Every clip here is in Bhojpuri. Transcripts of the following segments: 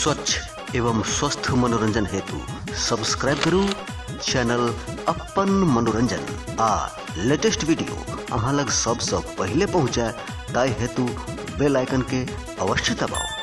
स्वच्छ एवं स्वस्थ मनोरंजन हेतु सब्सक्राइब करू चैनल अपन मनोरंजन आ लेटेस्ट वीडियो अहाँ लग सबसे पहले पहुँचे ताहि हेतु बेल आइकन के अवश्य दबाओ।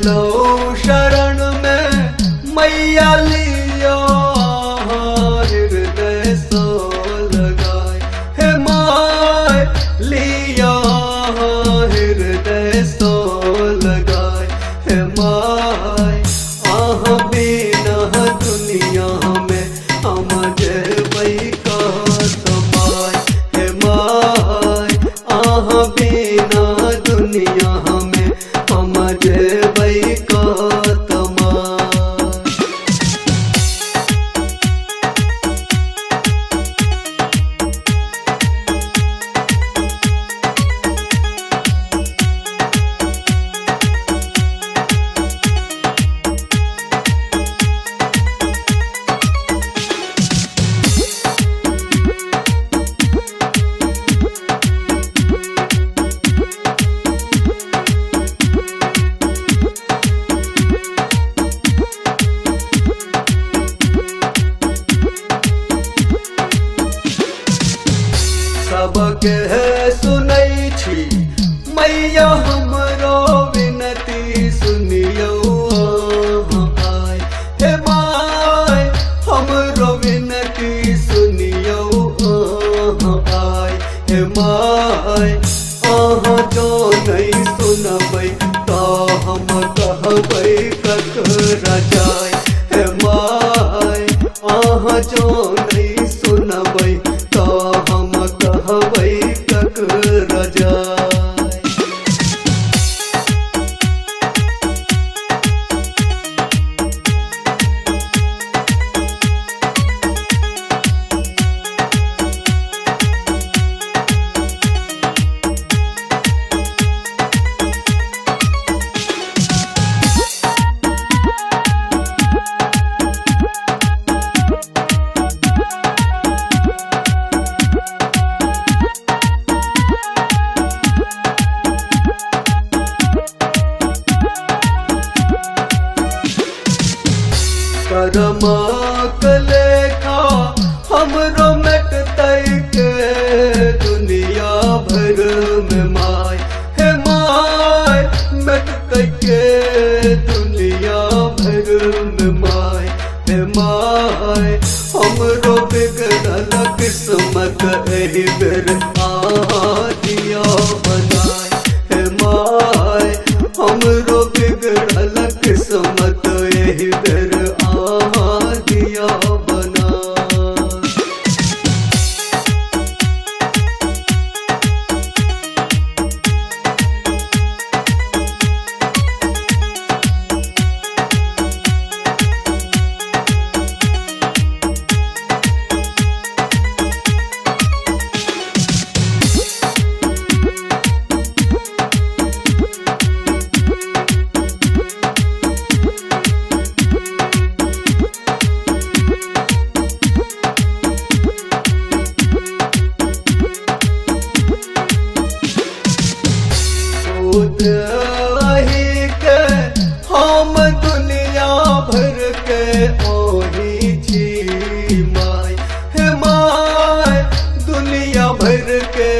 लो शरण में मैया लियो हृदय सो लगाए हे माय लियो हृदय सो लगाए हे माय आह बिना दुनिया में हम जेबै कतमाय हे माय आह बिना दुनिया में हम जेबै सबके सुनै छी मैया हमरो विनती सुनियो आय हे माय हमरो विनती सुनियो आय हे माय अहाँ जो नहीं सुनबै तो हम कहबै ककरा जाय हे माय अहाँ जो नहीं सुनबै तो हम कहबै ककरा जाय। कर्मक लेखा हमरो मिटतै के दुनिया भर में माय हे माय मिटतै के दुनिया भर में माय हे माय हमरो बिगड़ल किस्मत एहि बेर दिया बनाय हे माय हमरो बिगड़ल किस्मत एहि बेर दिया बना। रही के हम दुनिया भर के ओही छी माय हे माय दुनिया भर के